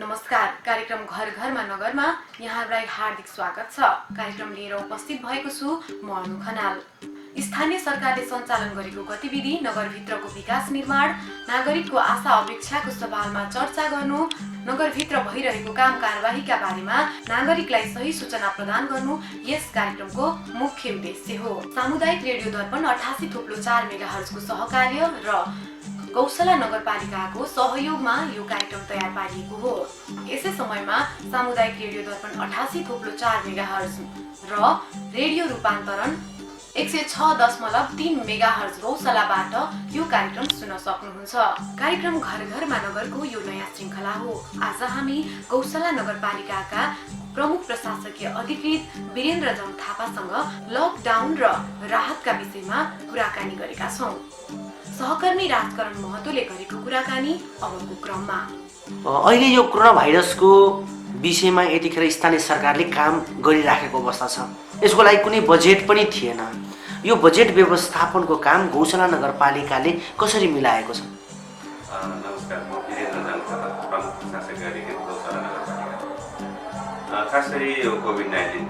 नमस्कार। कार्यक्रम घर घरमा नगरमा यहाँलाई हार्दिक स्वागत छ। कार्यक्रम लिएर उपस्थित भएको छु म अनु खनाल। स्थानीय सरकारले सञ्चालन गरेको गतिविधि, नगरभित्रको विकास निर्माण, नागरिकको आशा अपेक्षाको सवालमा चर्चा गर्नु, नगरभित्र भइरहेको काम कारबाहीका बारेमा नागरिकलाई सही सूचना प्रदान गर्नु यस कार्यक्रमको मुख्य उद्देश्य हो। सामुदायिक रेडियो दर्पण 88.4 मेगाहर्जको सहकार्य र गौशाला नगरपालिकाको सहयोगमा यो कार्यक्रम तयार पारिएको हो। यसै समयमा सामुदायिक रेडियो दर्पण 88.4 मेगाहर्ज र रेडियो रूपान्तरण 106.3 मेगाहर्ज गौशालाबाट यो कार्यक्रम सुन्न सक्नुहुन्छ। कार्यक्रम घर घरमा नगरको यो नयाँ श्रृङ्खला हो। आज हामी गौशाला नगरपालिकाका प्रमुख प्रशासकीय अधिकृत वीरेन्द्र जङ थापासँग लकडाउन र राहतका विषयमा कुराकानी गरेका छौँ। सहकर्मी राजकरण महतोले गरेको कुराकानी अबको क्रममा। अहिले यो कोरोना भाइरसको विषयमा यतिखेर स्थानीय सरकारले काम गरिराखेको अवस्था छ। यसको लागि कुनै बजेट पनि थिएन। यो बजेट व्यवस्थापनको काम गौशाला नगरपालिकाले कसरी मिलाएको छ? नमस्कार, म वीरेन्द्र जङ थापा, प्रमुख प्रशासकीय अधिकृत गौशाला नगरपालिका। खास गरी यो कोभिड-19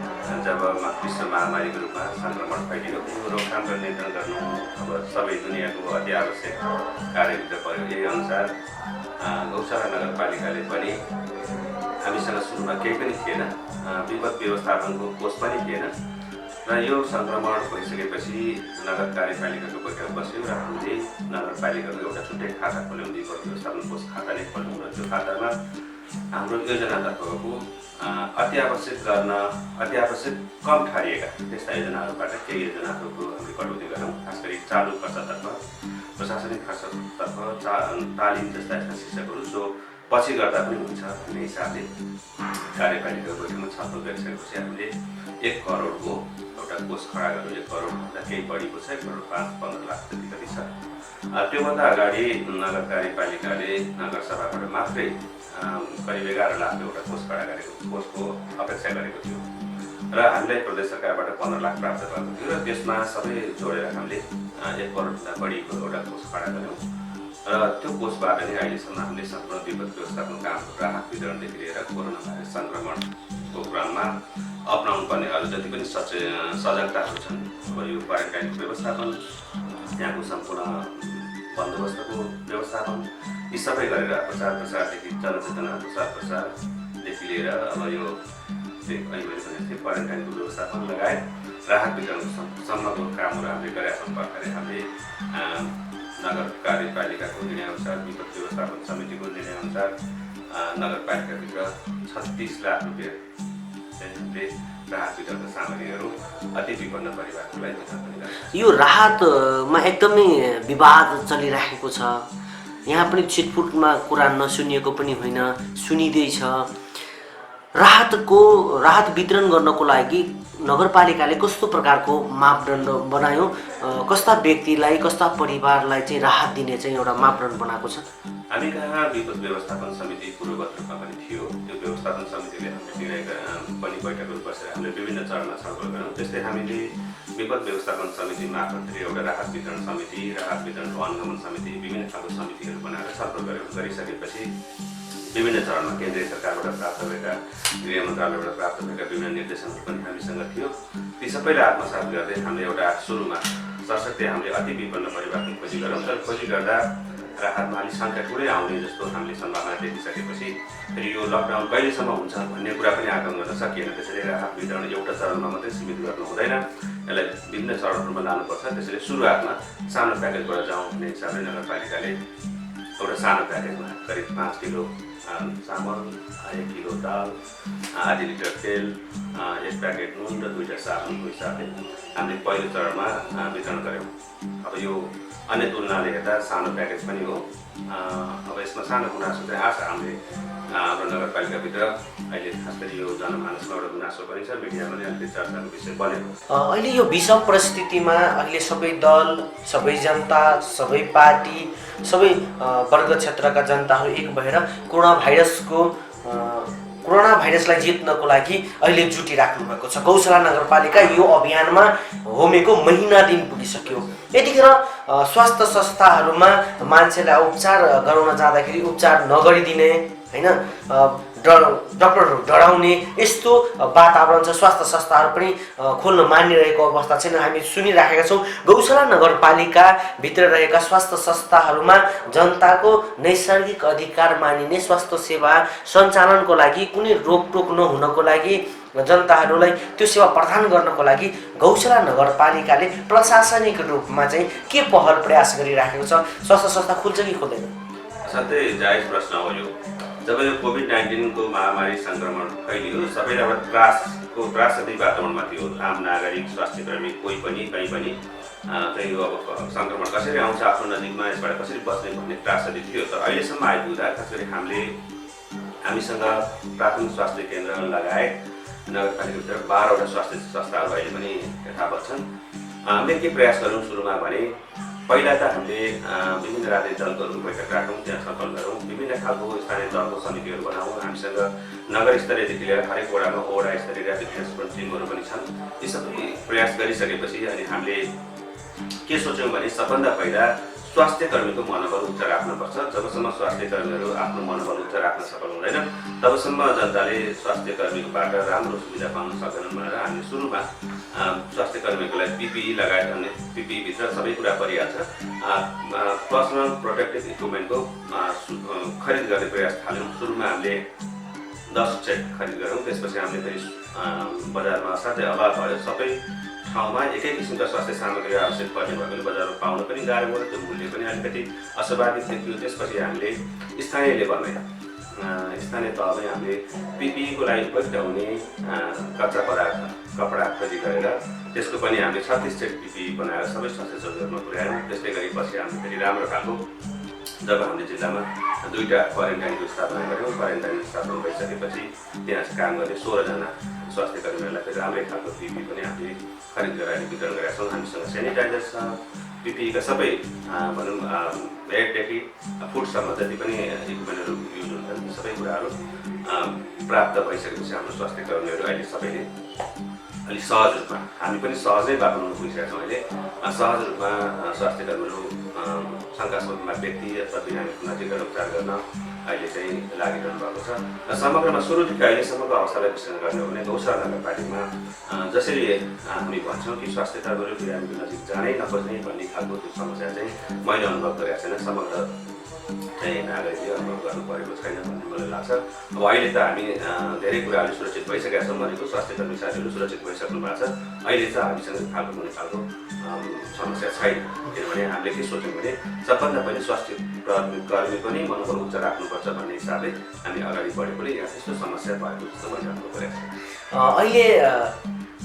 जब विश्व महामारीको रूपमा सङ्क्रमण फैलियो, यो रोकथाम र नियन्त्रण गर्नु अब सबै दुनियाँको अति आवश्यक कार्यभित्र पर्यो। यही अनुसार गौशाला नगरपालिकाले पनि हामीसँग सुरुमा केही पनि थिएन, विपद व्यवस्थापनको कोष पनि थिएन र यो सङ्क्रमण भइसकेपछि नगर कार्यपालिकाको बैठक बस्यो र हामीले नगरपालिकाको एउटा छुट्टै खाता खोल्यौँ, विपद व्यवस्थापन कोष खाता नै खोल्यौँ र त्यो खातामा हाम्रो योजनातर्फको अत्यावश्यक कम ठहरिएका त्यस्ता योजनाहरूबाट केही योजनाहरूको हामीले कटौती गऱ्यौँ। खास गरी चालु खर्चतर्फ, प्रशासनिक खर्चतर्फ तालिम जस्ता यस्ता शीर्षकहरू जो पछि गर्दा पनि हुन्छ भन्ने हिसाबले कार्यपालिकाको बैठकमा छलफल गरिसकेपछि हामीले 1 करोडको एउटा कोष खडा गर्यौँ। 1 करोडभन्दा केही बढीको छ, 1.5-15 लाख जति कति छ। त्योभन्दा अगाडि नगर कार्यपालिकाले नगरसभाबाट मात्रै करिब 11 लाख एउटा कोष खडा गरेको, कोषको अपेक्षा गरेको थियो र हामीलाई प्रदेश सरकारबाट 15 लाख प्राप्त भएको थियो र त्यसमा सबै जोडेर हामीले 1 करोडभन्दा बढीको एउटा कोष खडा गऱ्यौँ र त्यो कोषबाट नै अहिलेसम्म हामीले सम्पूर्ण विपद व्यवस्थापन काम, राहत वितरणदेखि लिएर कोरोना भाइरस सङ्क्रमणको क्रममा अपनाउनु पर्ने अरू जति पनि सजगताहरू छन्, अब यो क्वारेन्टाइनको व्यवस्थापन, त्यहाँको सम्पूर्ण बन्दोबस्तको व्यवस्थापन, यी सबै गरेर प्रचार प्रसारदेखि जनचेतना प्रचार प्रसारदेखि लिएर अब यो मैले भनेको क्वारेन्टाइनको व्यवस्थापन लगायत राहत वितरणको सम्मको कामहरू हामीले गरेका छौँ। भर्खरै हामीले नगर कार्यपालिकाको निर्णयअनुसार, विपद व्यवस्थापन समितिको निर्णयअनुसार नगरपालिकाभित्र 36 लाख रुपियाँ हामीले राहत वितरणका सामग्रीहरू अति विपन्न परिवारहरूलाई वितरण पनि गरेका। यो राहतमा एकदमै विवाद चलिरहेको छ। यहाँ पनि छिटफुटमा कुरा नसुनिएको पनि होइन, सुनिँदैछ। राहत वितरण गर्नको लागि नगरपालिकाले कस्तो प्रकारको मापदण्ड बनायो? कस्ता व्यक्तिलाई, कस्ता परिवारलाई चाहिँ राहत दिने चाहिँ एउटा मापदण्ड बनाएको छ? हामी कहाँ विपद व्यवस्थापन समिति पूर्ववत रूपमा पनि थियो। त्यो व्यवस्थापन समितिले हामीले पनि बैठकहरू बसेर हामीले विभिन्न चरणमा छलफल गऱ्यौँ। त्यस्तै हामीले विपद व्यवस्थापन समिति मार्फत एउटा राहत वितरण समिति, राहत वितरणको अनुगमन समिति, विभिन्न खालको समितिहरू बनाएर छलफल गरिसकेपछि विभिन्न चरणमा केन्द्रीय सरकारबाट प्राप्त भएका, गृह मन्त्रालयबाट प्राप्त भएका विभिन्न निर्देशनहरू पनि हामीसँग थियो। ती सबैलाई आत्मसात गर्दै हामीले एउटा सुरुमा सशक्ति हामीले अति विपन्न परिवारको खोजी गऱ्यौँ। तर खोजी गर्दा राहतमा अलिक सङ्ख्या ठुलै आउने जस्तो हामीले सम्भावना देखिसकेपछि फेरि यो लकडाउन कहिलेसम्म हुन्छ भन्ने कुरा पनि आकलन गर्न सकिएन। त्यसैले राहत वितरण एउटा चरणमा मात्रै सीमित गर्नु हुँदैन, यसलाई विभिन्न चरणहरूमा लानुपर्छ। त्यसैले सुरुवातमा सानो प्याकेजबाट जाउँ भन्ने हिसाबले नगरपालिकाले एउटा सानो प्याकेजमा करिब 5 किलो चामल, 1 किलो दाल, आधी लिटर तेल, 1 प्याकेट नुन र 2टा साबुनको हिसाबले हामीले पहिलो चरणमा वितरण गऱ्यौँ। अब यो अन्य तुलनाले हेर्दा सानो प्याकेज पनि हो। अब यसमा सानो गुनासो चाहिँ आछ हामीले हाम्रो नगरपालिकाभित्र अहिले खास गरी यो जनमानसमा एउटा गुनासो पनि छ, मिडियामा पनि अलिकति चर्चाको विषय बनेको। अहिले यो विषम परिस्थितिमा अहिले सबै दल, सबै जनता, सबै पार्टी, सबै वर्ग क्षेत्रका जनताहरू एक भएर कोरोना भाइरसलाई जित्नको लागि अहिले जुटिराख्नु भएको छ। गौशाला नगरपालिका यो अभियानमा होमेको महिना दिन पुगिसक्यो। यतिखेर स्वास्थ्य संस्थाहरूमा मान्छेलाई उपचार गराउन जाँदाखेरि उपचार नगरिदिने, होइन डक्टरहरू डराउने यस्तो वातावरण छ। स्वास्थ्य संस्थाहरू पनि खोल्न मानिरहेको अवस्था छैन। हामी सुनिराखेका छौँ गौशाला नगरपालिकाभित्र रहेका स्वास्थ्य संस्थाहरूमा जनताको नैसर्गिक अधिकार मानिने स्वास्थ्य सेवा सञ्चालनको लागि कुनै रोकटोक नहुनको लागि जनताहरूलाई त्यो सेवा प्रदान गर्नको लागि गौशाला नगरपालिकाले प्रशासनिक रूपमा चाहिँ के पहल प्रयास गरिराखेको छ? स्वास्थ्य संस्था खुल्छ कि खुल्दैन? साथै जायज प्रश्न हो यो। जब यो कोभिड-19 को महामारी सङ्क्रमण फैलियो, सबैलाई एउटा त्रासदी वातावरणमा थियो। आम नागरिक, स्वास्थ्यकर्मी कोही पनि कहीँ पनि चाहिँ यो अब सङ्क्रमण कसरी आउँछ आफ्नो नजिकमा, यसबाट कसरी बस्ने भन्ने त्रासदी थियो। तर अहिलेसम्म आइपुग्दा खास गरी हामीसँग प्राथमिक स्वास्थ्य केन्द्र लगायत नगरपालिकाभित्र 12वटा स्वास्थ्य संस्थाहरू अहिले पनि यथावत छन्। हामीले के प्रयास गरौँ सुरुमा भने पहिला त हामीले विभिन्न राजनीतिक दलहरूको बैठक राखौँ, त्यहाँ छलफल गरौँ, विभिन्न खालको स्थानीय तहको समितिहरू बनाऊँ। हामीसँग नगर स्तरीयदेखि लिएर हरेक वडामा वडा स्तरीय ऱ्यापिड रेस्पोन्स टिमहरू पनि छन्। यी सबै प्रयास गरिसकेपछि अनि हामीले के सोच्यौँ भने सबभन्दा पहिला स्वास्थ्य कर्मीको मनोबल उच्च राख्नुपर्छ। जबसम्म स्वास्थ्य कर्मीहरू आफ्नो मनोबल उच्च राख्न सफल हुँदैन तबसम्म जनताले स्वास्थ्य कर्मीबाट राम्रो सुविधा पाउन सक्दैनन् भनेर हामीले सुरुमा स्वास्थ्य कर्मीको लागि पिपिई लगायत अन्य पिपिईभित्र सबै कुरा परिहाल्छ। पर्सनल प्रोटेक्टिभ इक्विपमेन्टको खरिद गर्ने प्रयास थाल्यौँ। सुरुमा हामीले 10 सेट खरिद गऱ्यौँ। त्यसपछि हामीले फेरि बजारमा असाध्यै अभाव भयो। सबै ठाउँमा एकै किसिमका स्वास्थ्य सामग्री आवश्यक पर्ने भएकोले बजारमा पाउन पनि गाह्रो भयो। त्यो मूल्य पनि अलिकति अस्वाभाविक देखियो। त्यसपछि हामीले स्थानीय लेभलमै स्थानीय तहमै हामीले पिपिईको लागि उपयुक्त हुने कच्चा पदार्थ कपडा खोजी गरेर त्यसको पनि हामीले 36 सेट पिपिई बनाएर सबै स्वास्थ्य चौकीहरूमा पुर्यायौँ। त्यस्तै गरी पछि हामीले फेरि राम्रो खालको जब हामीले जिल्लामा 2टा क्वारेन्टाइनको स्थापना गऱ्यौँ। क्वारेन्टाइन स्थापना भइसकेपछि त्यहाँ काम गर्ने 16 जना स्वास्थ्य कर्मीहरूलाई फेरि राम्रै खालको पिपिई पनि हामीले खरिद गराएर वितरण गरेका छौँ। हामीसँग सेनिटाइजर छ, पिपिईका सबै भनौँ बेडदेखि फुडसम्म जति पनि इक्विपमेन्टहरू युज हुन्छन् ती सबै कुराहरू प्राप्त भइसकेपछि हाम्रो स्वास्थ्य कर्मीहरू अहिले सबैले अलिक सहज रूपमा, हामी पनि सहजै वातावरणमा पुगिसकेका छौँ। अहिले सहज रूपमा स्वास्थ्य कर्मीहरू शङ्कास्पद व्यक्ति अथवा बिरामीको नजिकबाट उपचार गर्न अहिले चाहिँ लागिरहनु भएको छ। समग्रमा सुरुदेखि अहिलेसम्मको अवस्थालाई विश्लेषण गर्ने हो भने गौशाला नगरपालिकामा जसरी हामी भन्छौँ कि स्वास्थ्य कर्मीहरू बिरामीको नजिक जानै नखोज्ने भन्ने खालको त्यो समस्या चाहिँ मैले अनुभव गरेको छैन। समग्र चाहिँ नागरिकले अनुभव गर्नु परेको छैन भन्ने मलाई लाग्छ। अब अहिले त हामी धेरै कुराहरू सुरक्षित भइसकेका छौँ भनेको स्वास्थ्य कर्मी साथीहरू सुरक्षित भइसक्नु भएको छ। अहिले चाहिँ हामीसँग खालको कुनै खालको समस्या छैन। किनभने हामीले के सोच्यौँ भने सबभन्दा पहिले स्वास्थ्य कर्मी पनि मनोबल उच्च राख्नुपर्छ भन्ने हिसाबले हामी अगाडि बढेकोले यहाँ त्यस्तो समस्या भएको जस्तो भनिराख्नु परेको छ। अहिले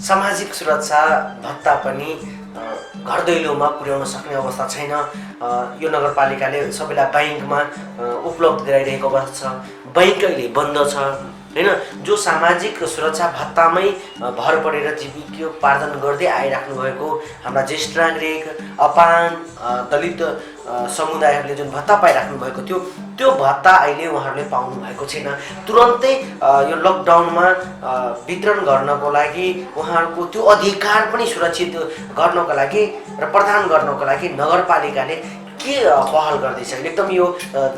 सामाजिक सुरक्षा भत्ता पनि घर दैलोमा पुर्याउन सक्ने अवस्था छैन। यो नगरपालिकाले सबैलाई ब्याङ्कमा उपलब्ध गराइरहेको अवस्था छ। ब्याङ्क अहिले बन्द छ होइन। जो सामाजिक सुरक्षा भत्तामै भर परेर जीविकोपार्जन गर्दै आइराख्नु भएको हाम्रा ज्येष्ठ नागरिक, अपाङ्ग, दलित समुदायहरूले जुन भत्ता पाइराख्नु भएको थियो त्यो भत्ता अहिले उहाँहरूले पाउनु भएको छैन। तुरन्तै यो लकडाउनमा वितरण गर्नको लागि उहाँहरूको त्यो अधिकार पनि सुरक्षित गर्नको लागि र प्रदान गर्नको लागि नगरपालिकाले के पहल गर्दैछ? एकदम यो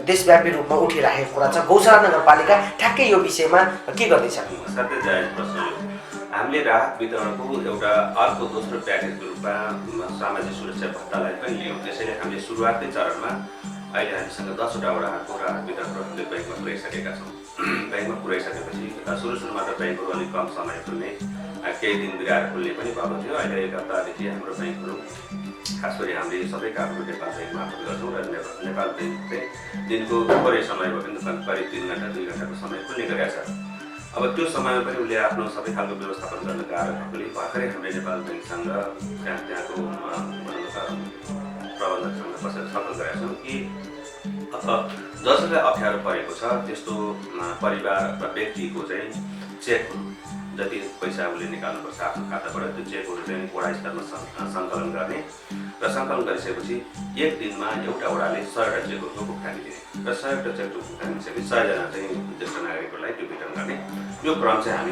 देशव्यापी रूपमा उठिरहेको कुरा छ। गौशाला नगरपालिका ठ्याक्कै यो विषयमा के गर्दैछ? साथै जायज प्रश्न हो। हामीले राहत वितरणको एउटा अर्को दोस्रो प्याकेजको रूपमा सामाजिक सुरक्षा भत्तालाई पनि लियौँ। त्यसैले हामीले सुरुवाती चरणमा अहिले हामीसँग 10वटा वडाहरूको राहत वितरणहरू हामीले ब्याङ्कमा पुर्याइसकेका छौँ। ब्याङ्कमा पुर्याइसकेपछि सुरुमा त ब्याङ्कहरू अलिक कम समय खुल्ने, केही दिन बिराएर खुल्ने पनि भएको थियो। अहिले 1 हप्तादेखि हाम्रो ब्याङ्कहरू खास गरी हामीले सबै कामहरू नेपाल ब्याङ्क मार्फत गर्छौँ र नेपाल ब्याङ्क चाहिँ दिनको थोरै समय भयो भने करिब 3 घन्टा 2 घन्टाको समय खुल्ने गरेका छ। अब त्यो समयमा पनि उसले आफ्नो सबै खालको व्यवस्थापन गर्न गाह्रो भएकोले भर्खरै हामीले नेपाल ब्याङ्कसँग त्यहाँको प्रबन्धकसँग कसरी छलफल गरेका छौँ कि जसलाई अप्ठ्यारो परेको छ त्यस्तो परिवार अथवा व्यक्तिको चाहिँ चेक जति पैसा उसले निकाल्नुपर्छ आफ्नो खाताबाट त्यो चेकहरू चाहिँ वडा स्तरमा सङ्कलन गर्ने र सङ्कलन गरिसकेपछि 1 दिनमा एउटा वडाले 100वटा चेकहरूको भुक्तानी दिने र 100वटा चेकको भुक्तानी दिइसकेपछि 100 जना चाहिँ ज्येष्ठ नागरिकहरूलाई त्यो वितरण गर्ने यो क्रम चाहिँ हामी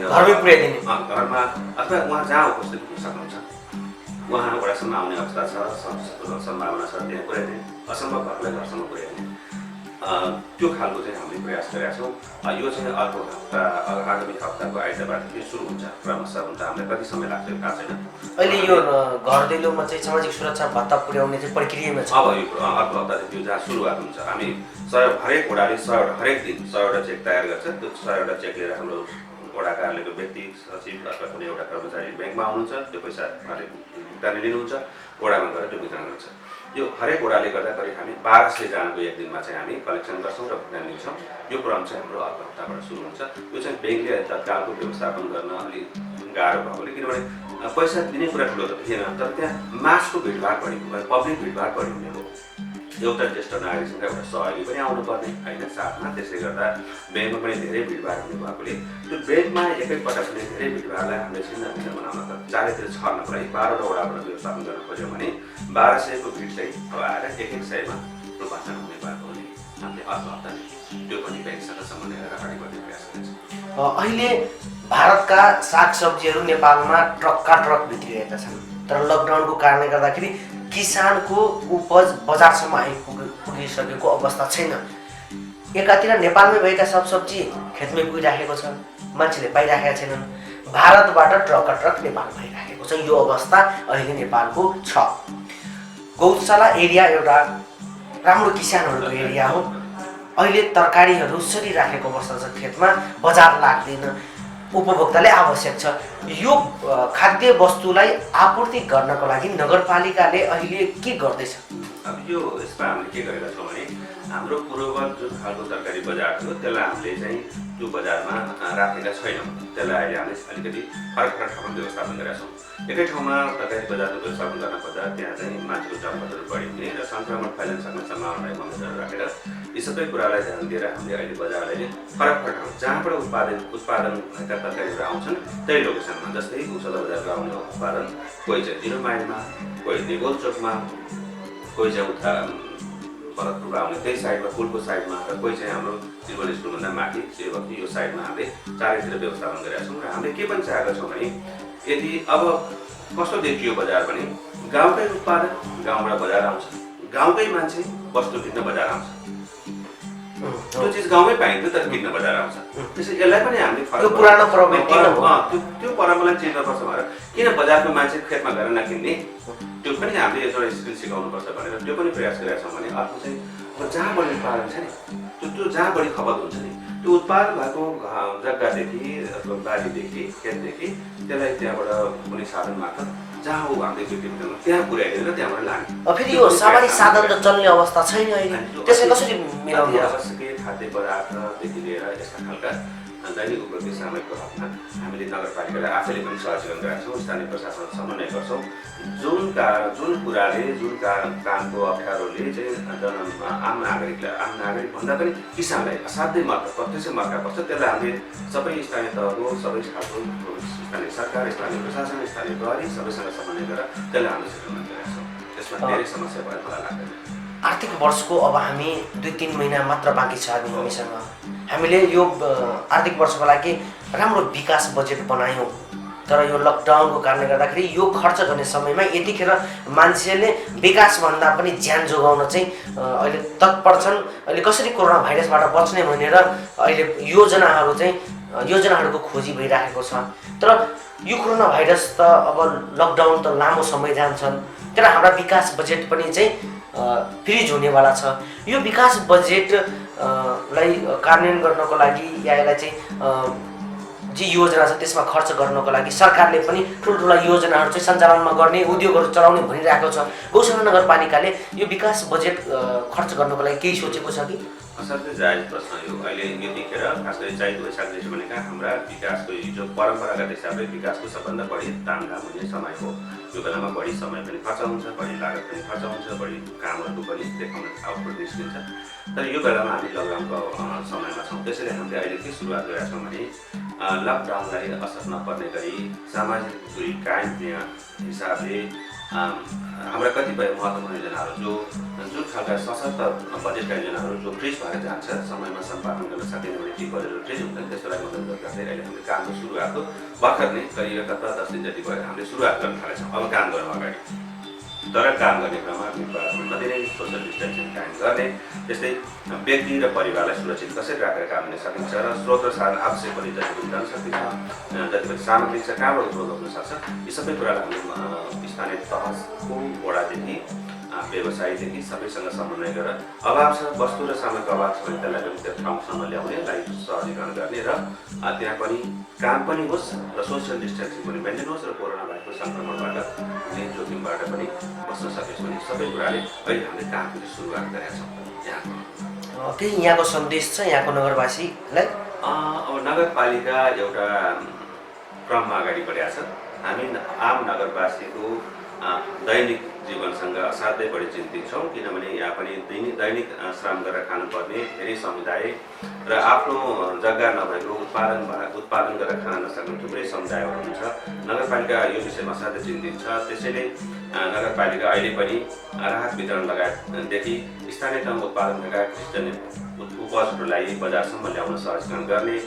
घरमा अथवा उहाँ जहाँ उपस्थित हुन सक्नुहुन्छ उहाँ वडासम्म आउने अवस्था छ, सम्भावना छ त्यहाँ पुर्याइदिने, असम्भव भएकोलाई घरसम्म पुर्याइदिने। त्यो खालको चाहिँ हामीले प्रयास गरेका छौँ। यो चाहिँ अर्को हप्ता आगामी हप्ताको आइतबारदेखि सुरु हुन्छ, क्रमशः हुन्छ। हामीलाई कति समय लाग्छ यो थाहा छैन। अहिले यो घर दैलोमा चाहिँ सामाजिक सुरक्षा भत्ता पुर्याउने चाहिँ प्रक्रियामा छ। अब यो अर्को हप्तादेखि यो जहाँ सुरुवात हुन्छ, हामी हरेक वडाले 100 हरेक दिन 100वटा चेक तयार गर्छ। त्यो 100वटा चेक लिएर हाम्रो वडा कार्यालयको व्यक्ति सचिव अथवा कुनै एउटा कर्मचारी ब्याङ्कमा आउनुहुन्छ, त्यो पैसा उहाँले भुक्तानी लिनुहुन्छ, वडामा गएर त्यो वितरण गर्छ। यो हरेक वडाले गर्दा करिब हामी 1200 जनाको एक दिनमा चाहिँ हामी कलेक्सन गर्छौँ र भुक्तानी लिन्छौँ। यो क्रम चाहिँ हाम्रो अर्को हप्ताबाट सुरु हुन्छ। यो चाहिँ ब्याङ्कले तत्कालको व्यवस्थापन गर्न अलिक गाह्रो भएकोले, किनभने पैसा दिने कुरा ठुलो त थिएन, तर त्यहाँ मासको भिडभाड बढी भयो, पब्लिक भिडभाड बढी हुने भयो। एउटा ज्येष्ठ नागरिकसँग एउटा सहयोगी पनि आउनुपर्ने होइन साथमा, त्यसले गर्दा ब्याङ्कमा पनि धेरै भिडभाड हुने भएकोले त्यो ब्याङ्कमा एकैपटक पनि धेरै भिडभाडलाई हामीले छिन्न भिन्न बनाउन त चारैतिर छर्नको लागि 12वटा वडाबाट व्यवस्थापन गर्न खोज्यौँ भने 1200को भिड चाहिँ अब आएर 100मा रूपान्तरण हुने भएको हुने हामीले अर्को हप्ता त्यो पनि ब्याङ्कसँग समन्वय गरेर अगाडि बढ्ने प्रयास गर्छौँ। अहिले भारतका सागसब्जीहरू नेपालमा ट्रकका ट्रक भित्रिरहेका छन्, तर लकडाउनको कारणले गर्दाखेरि किसानको उपज बजारसम्म आइपुगिसकेको अवस्था छैन। एकातिर नेपालमै भएका सब सब्जी खेतमै पुगिराखेको छ, मान्छेले पाइराखेका छैनन्। भारतबाट ट्रकका ट्रक नेपालमा आइराखेको छ। यो अवस्था अहिले नेपालको छ। गौशाला एरिया एउटा राम्रो किसानहरूको एरिया हो। अहिले तरकारीहरू सरिराखेको अवस्था छ, खेतमा बजार लाग्दैन, उपभोक्ताले आवश्यक छ। यो खाद्य वस्तुलाई आपूर्ति गर्नको लागि नगरपालिकाले अहिले के गर्दैछ? अब यो यसमा हामीले के गरेका छौँ भने हाम्रो पूर्ववत जुन खालको तरकारी बजार थियो त्यसलाई हामीले चाहिँ त्यो बजारमा राखेका छैनौँ। त्यसलाई अहिले हामीले अलिकति फरक फरक ठाउँमा व्यवस्थापन गरेका छौँ। एकै ठाउँमा तरकारी बजारको व्यवस्थापन गर्न खोज्दा त्यहाँ चाहिँ मान्छेको जमघटहरू बढी हुने र सङ्क्रमण फैलिन सक्ने सम्भावनालाई मध्यनजर राखेर यी सबै कुरालाई ध्यान दिएर हामीले अहिले बजारलाई फरक फरक ठाउँ जहाँबाट उत्पादन भएका तरकारीहरू आउँछन् त्यही लोकेसनमा, जस्तै गौशाला बजारको आउने उत्पादन कोही चाहिँ 0 माइलमा, कोही नेगोल चोकमा, कोही चाहिँ उता भरतपुर आउने त्यही साइडमा पुलको साइडमा, र कोही चाहिँ हाम्रो त्रिभुवन स्कुलभन्दा माथि सेवकी यो साइडमा हामीले चारैतिर व्यवस्थापन गरेका छौँ। र हामीले के पनि चाहेका छौँ भने यदि अब कस्तो देखियो बजार भने गाउँकै उत्पादन गाउँबाट बजार आउँछ, गाउँकै मान्छे वस्तु किन्न बजार आउँछ, त्यो चिज गाउँमै पाइन्छ तर किन्न बजार आउँछ। त्यसैले यसलाई पनि हामीले पुरानो प्रवृत्ति त्यो परम्परालाई चेन्ज गर्नुपर्छ भनेर किन बजारको मान्छे खेतमा गएर नकिन्ने, त्यो पनि हामीले एउटा स्किल सिकाउनुपर्छ भनेर त्यो पनि प्रयास गरेका छौँ। भने अर्को चाहिँ अब जहाँ बढी उत्पादन छ नि त्यो जहाँ बढी खपत हुन्छ नि त्यो उत्पादन भएको जग्गादेखि अथवा बारीदेखि खेतदेखि त्यसलाई त्यहाँबाट कुनै साधन मार्फत जहाँ हो हामीले बिक्री त्यहाँ पुर्याइदिएर त्यहाँबाट लाने। फेरि यो सामान्य साधन त चल्ने अवस्था छैन अहिले, त्यसलाई कसरी मिलाउने? आवश्यक खाद्य पदार्थदेखि लिएर यस्ता खालका दैनिक उपयोगी सामग्रीको हकमा हामीले नगरपालिकालाई आफैले पनि सहजीकरण गरेका छौँ, स्थानीय प्रशासन समन्वय गर्छौँ। जुन कुराले जुन कामको अप्ठ्यारोले चाहिँ आम नागरिक भन्दा पनि किसानलाई असाध्यै प्रत्यक्ष मर्का पर्छ, त्यसलाई हामीले सबै स्थानीय तहको सबै खालको स्थानीय सरकार, स्थानीय प्रशासन, स्थानीय प्रहरी सबैसँग समन्वय गरेर त्यसलाई हामीले सेटलमेन्ट गरेका छौँ। त्यसमा धेरै समस्या भएको मलाई लाग्दैन। आर्थिक वर्षको अब हामी 2-3 महिना मात्र बाँकी छ हामीसँग। हामीले यो आर्थिक वर्षको लागि राम्रो विकास बजेट बनायौँ, तर यो लकडाउनको कारणले गर्दाखेरि यो खर्च गर्ने समयमा यतिखेर मान्छेले विकासभन्दा पनि ज्यान जोगाउन चाहिँ अहिले तत्पर छन्। अहिले कसरी कोरोना भाइरसबाट बच्ने भनेर अहिले योजनाहरूको खोजी भइरहेको छ। तर यो कोरोना भाइरस त अब लकडाउन त लामो समय जान्छन्, तर हाम्रा विकास बजेट पनि चाहिँ फ्रिज हुनेवाला छ। यो विकास बजेटलाई कार्यान्वयन गर्नको लागि या यसलाई चाहिँ जे योजना छ त्यसमा खर्च गर्नको लागि सरकारले पनि ठुल्ठुला योजनाहरू चाहिँ सञ्चालनमा गर्ने, उद्योगहरू चलाउने भनिरहेको छ। गौशाला नगरपालिकाले यो विकास बजेट खर्च गर्नको लागि केही सोचेको छ कि? असाध्यै जायज प्रश्न यो। अहिले यतिखेर खास गरी चैत वैशाख जेठ भनेका हाम्रा विकासको जो परम्परागत हिसाबले विकासको सबभन्दा बढी तामझाम हुने समय हो। यो बेलामा बढी समय पनि खर्च हुन्छ, बढी लागत पनि खर्च हुन्छ, बढी कामहरू पनि देखाउन आउटपुट निस्किन्छ। तर यो बेलामा हामी लकडाउनको समयमा छौँ, त्यसैले हामीले अहिले के सुरुवात गरेका छौँ भने लकडाउनलाई असर नपर्ने गरी सामाजिक दूरी कायम हुने हिसाबले हाम्रा कतिपय महत्त्वपूर्ण योजनाहरू जुन खालका सशक्त बजेटका योजनाहरू जो फ्रिज भएर जान्छ, समयमा सम्पादन गर्न सकिने भने ती बजेटहरू फ्रिज हुन्छन्, त्यसलाई मद्देनजर गर्दै अहिले हामीले कामको सुरुवातको भर्खर नै करिब 10 दिन जति भयो हामीले सुरुवात गर्न थालेछौँ। अब काम गरौँ अगाडि। तर काम गर्ने क्रममा भिडभाडमा धेरै सोसल डिस्टेन्सिङ कायम गर्ने, त्यस्तै व्यक्ति र परिवारलाई सुरक्षित कसरी राखेर काम गर्न सकिन्छ र स्रोत र साधन आवश्यक पनि जति पनि जान सकिन्छ, जति पनि सामग्री छ कहाँबाट उपलब्ध हुन सक्छ, यी सबै कुरालाई हामीले स्थानीय तहको वडादेखि व्यवसायीदेखि सबैसँग समन्वय गरेर अभाव छ वस्तु र सामग्रीको अभाव छ भने त्यसलाई पनि त्यो ठाउँसम्म ल्याउनेलाई सहजीकरण गर्ने र त्यहाँ पनि काम पनि होस् र सोसियल डिस्टेन्सिङ पनि मेन्टेन होस् र कोरोना भाइरसको सङ्क्रमणबाट हुने जोखिमबाट पनि बस्न सकियोस् भने सबै कुराले अहिले हामीले काम पनि सुरुवात गरेका छौँ यहाँको। केही यहाँको सन्देश छ यहाँको नगरवासीलाई? अब नगरपालिका एउटा क्रममा अगाडि बढेका छ। हामी आम नगरवासीको दैनिक जीवनसँग असाध्यै बढी चिन्तित छौँ, किनभने यहाँ पनि दैनिक श्रम गरेर खानुपर्ने धेरै समुदाय र आफ्नो जग्गा नभएको उत्पादन गरेर खान नसक्ने थुप्रै समुदायहरू हुन्छ। नगरपालिका यो विषयमा असाध्यै चिन्तित छ। त्यसैले नगरपालिका अहिले पनि राहत वितरण लगायतदेखि स्थानीय तहमा उत्पादन भएका कृषिजन्य उपजहरूलाई बजारसम्म ल्याउन सहजीकरण गर्ने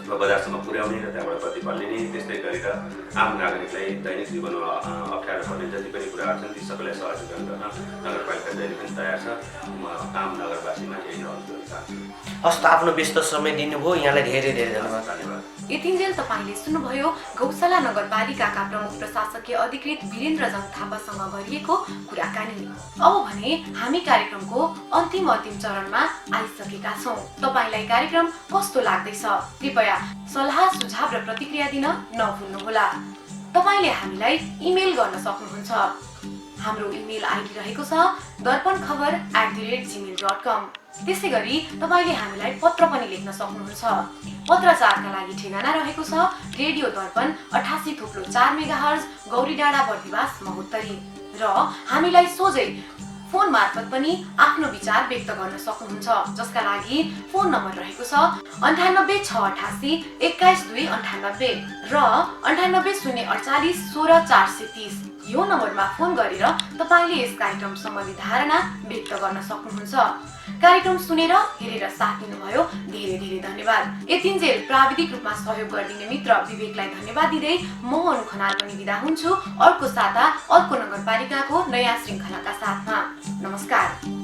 अथवा बजारसम्म पुर्याउने र त्यहाँबाट प्रतिफल लिने, त्यस्तै गरेर आम नागरिकलाई दैनिक जीवनमा अप्ठ्यारो पर्ने जति पनि कुराहरू छन् ती सबैलाई सहजीकरण गर्न नगरपालिका जहिले पनि तयार छ। म आम नगरवासीमा यही अनुरोध गर्न चाहन्छु। हस् त, आफ्नो व्यस्त समय दिनुभयो, यहाँलाई धेरै धेरै धन्यवाद। यतिन्जेल तपाईँले सुन्नुभयो गौशाला नगरपालिकाका प्रमुख प्रशासकीय अधिकृत वीरेन्द्रजङ थापासँग गरिएको कुराकानी। अब भने हामी कार्यक्रमको अन्तिम चरणमा आइसकेका छौँ। तपाईँलाई कार्यक्रम कस्तो लाग्दैछ? कृपया सल्लाह सुझाव र प्रतिक्रिया दिन नभुल्नुहोला। तपाईँले हामीलाई इमेल गर्न सक्नुहुन्छ। हाम्रो इमेल आइडी रहेको छ darpanKhabar@gmail.com। त्यसै गरी तपाईँले हामीलाई पत्र पनि लेख्न सक्नुहुन्छ। पत्रचारका लागि ठेगाना रहेको छ रेडियो दर्पण 88.4 मेगाहर्ज गौरीडाँडा बर्दिवास महोत्तरी र हामीलाई सोझै फोन मार्फत पनि आफ्नो विचार व्यक्त गर्न सक्नुहुन्छ, जसका लागि फोन नम्बर रहेको छ 98 688 21298 र 98 048 16 430। यो नम्बरमा फोन गरेर तपाईँले यस कार्यक्रम सम्बन्धी धारणा व्यक्त गर्न सक्नुहुन्छ। कार्यक्रम सुनेर हेरेर साथ दिनुभयो, धेरै धेरै धन्यवाद। यतिन्जेल प्राविधिक रूपमा सहयोग गरिदिने मित्र विवेकलाई धन्यवाद दिँदै म अनु खनाल पनि बिदा हुन्छु। अर्को साता अर्को नगरपालिकाको नयाँ श्रृङ्खलाका साथमा। नमस्कार।